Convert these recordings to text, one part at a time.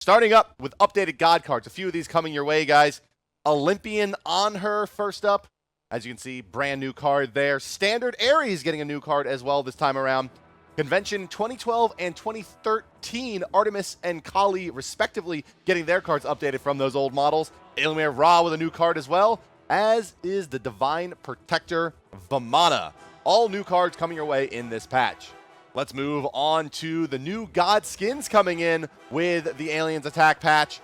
Starting up with updated God cards. A few of these coming your way, guys. Olympian on her first up. As you can see, brand new card there. Standard Ares getting a new card as well this time around. Convention 2012 and 2013, Artemis and Kali respectively getting their cards updated from those old models. Ilmir Ra with a new card as well, as is the Divine Protector Vamana. All new cards coming your way in this patch. Let's move on to the new God skins coming in with the Aliens Attack patch.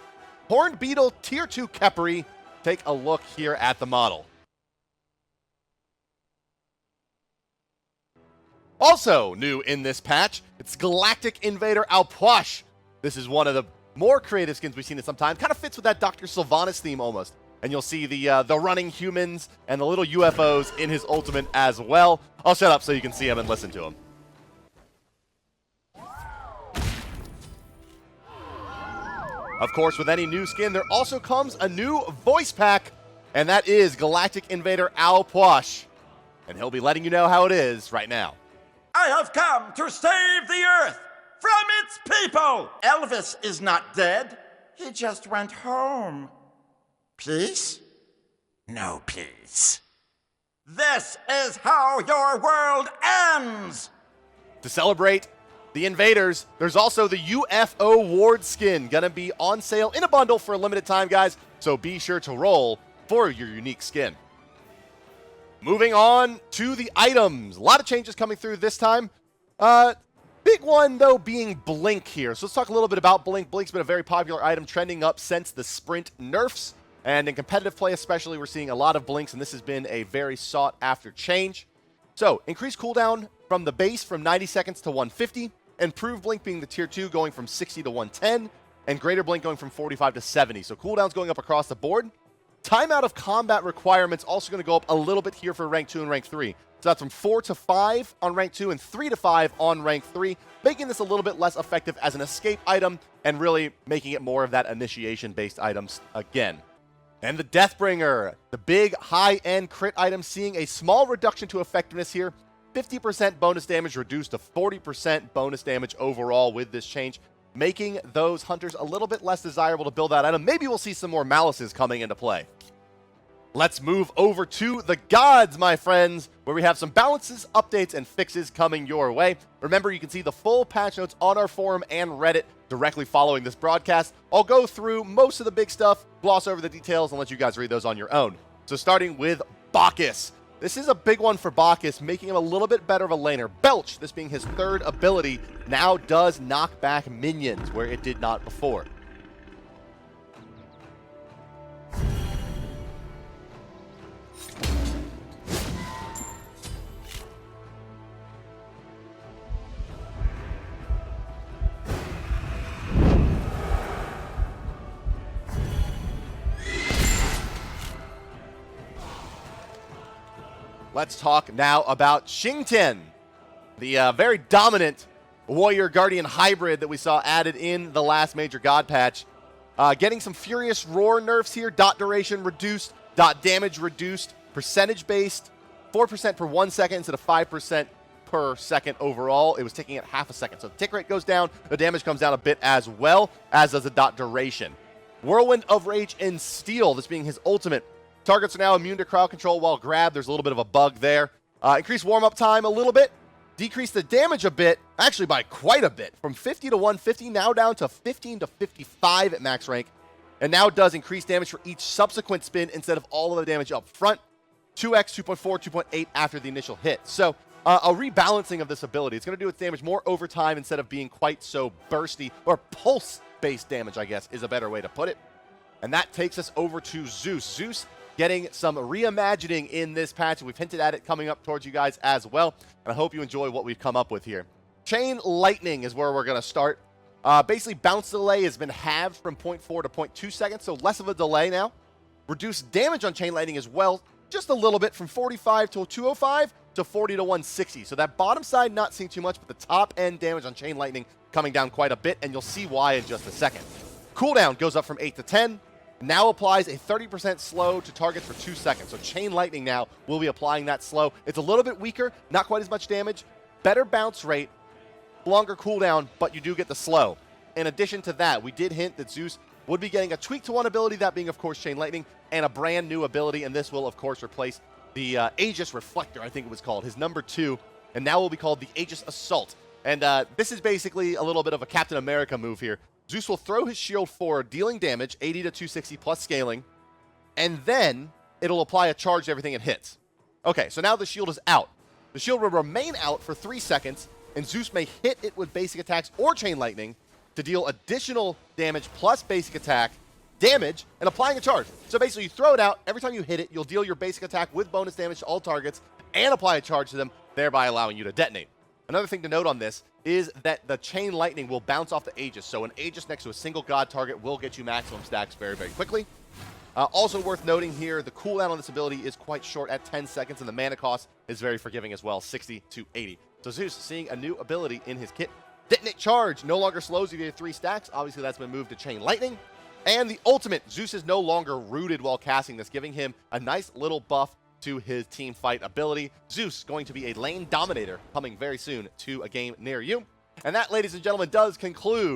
Horned Beetle Tier 2 Khepri. Take a look here at the model. Also new in this patch, it's Galactic Invader Ah Puch. This is one of the more creative skins we've seen in some time. Kind of fits with that Dr. Sylvanas theme almost. And you'll see the running humans and the little UFOs in his ultimate as well. I'll shut up so you can see him and listen to him. Of course, with any new skin, there also comes a new voice pack, and that is Galactic Invader Ah Puch. And he'll be letting you know how it is right now. I have come to save the Earth from its people! Elvis is not dead. He just went home. Peace? No peace. This is how your world ends! To celebrate the invaders, there's also the UFO Ward skin gonna be on sale in a bundle for a limited time, guys, so be sure to roll for your unique skin. Moving on to the items. A lot of changes coming through this time. Big one, though, being Blink here. So let's talk a little bit about Blink. Blink's been a very popular item, trending up since the Sprint nerfs. And in competitive play especially, we're seeing a lot of Blinks, and this has been a very sought-after change. So, increased cooldown from the base from 90 seconds to 150. Improved Blink being the Tier 2 going from 60 to 110. And Greater Blink going from 45 to 70. So cooldown's going up across the board. Time out of combat requirements also going to go up a little bit here for rank 2 and rank 3. So that's from 4 to 5 on rank 2 and 3 to 5 on rank 3, making this a little bit less effective as an escape item and really making it more of that initiation-based items again. And the Deathbringer, the big high-end crit item, seeing a small reduction to effectiveness here. 50% bonus damage reduced to 40% bonus damage overall with this change, making those hunters a little bit less desirable to build that item. Maybe we'll see some more malices coming into play. Let's move over to the gods, my friends, where we have some balances, updates, and fixes coming your way. Remember, you can see the full patch notes on our forum and Reddit directly following this broadcast. I'll go through most of the big stuff, gloss over the details, and let you guys read those on your own. So starting with Bacchus. This is a big one for Bacchus, making him a little bit better of a laner. Belch, this being his third ability, now does knock back minions, where it did not before. Let's talk now about Xingtian, the very dominant Warrior Guardian hybrid that we saw added in the last major God patch. Getting some Furious Roar nerfs here. Dot duration reduced, dot damage reduced, percentage based, 4% per 1 second instead of 5% per second overall. It was ticking at half a second. So the tick rate goes down, the damage comes down a bit as well, as does the dot duration. Whirlwind of Rage and Steel, this being his ultimate. Targets are now immune to crowd control while grabbed. There's a little bit of a bug there. Increase warm-up time a little bit. Decrease the damage a bit, actually by quite a bit. From 50 to 150, now down to 15 to 55 at max rank. And now does increase damage for each subsequent spin instead of all of the damage up front. 2x, 2.4, 2.8 after the initial hit. So a rebalancing of this ability. It's going to do its damage more over time instead of being quite so bursty, or pulse-based damage, I guess, is a better way to put it. And that takes us over to Zeus. Zeus getting some reimagining in this patch. We've hinted at it coming up towards you guys as well, and I hope you enjoy what we've come up with here. Chain Lightning is where we're going to start. Basically, bounce delay has been halved from 0.4 to 0.2 seconds, so less of a delay now. Reduced damage on Chain Lightning as well, just a little bit, from 45 to 205 to 40 to 160. So that bottom side not seeing too much, but the top end damage on Chain Lightning coming down quite a bit, and you'll see why in just a second. Cooldown goes up from 8 to 10. Now applies a 30% slow to targets for 2 seconds. So Chain Lightning now will be applying that slow. It's a little bit weaker, not quite as much damage, better bounce rate, longer cooldown, but you do get the slow. In addition to that, we did hint that Zeus would be getting a tweak to one ability, that being, of course, Chain Lightning, and a brand new ability, and this will, of course, replace the Aegis Reflector, I think it was called, his number 2, and now will be called the Aegis Assault. And this is basically a little bit of a Captain America move here. Zeus will throw his shield forward, dealing damage, 80 to 260 plus scaling, and then it'll apply a charge to everything it hits. Okay, so now the shield is out. The shield will remain out for 3 seconds, and Zeus may hit it with basic attacks or Chain Lightning to deal additional damage plus basic attack damage and applying a charge. So basically, you throw it out. Every time you hit it, you'll deal your basic attack with bonus damage to all targets and apply a charge to them, thereby allowing you to detonate. Another thing to note on this is that the Chain Lightning will bounce off the Aegis. So an Aegis next to a single god target will get you maximum stacks very, very quickly. Also worth noting here, the cooldown on this ability is quite short at 10 seconds, and the mana cost is very forgiving as well, 60 to 80. So Zeus seeing a new ability in his kit. Detonate Charge no longer slows you to 3 stacks. Obviously, that's been moved to Chain Lightning. And the ultimate, Zeus is no longer rooted while casting this, giving him a nice little buff to his team fight ability. Zeus going to be a lane dominator coming very soon to a game near you. And that, ladies and gentlemen, does conclude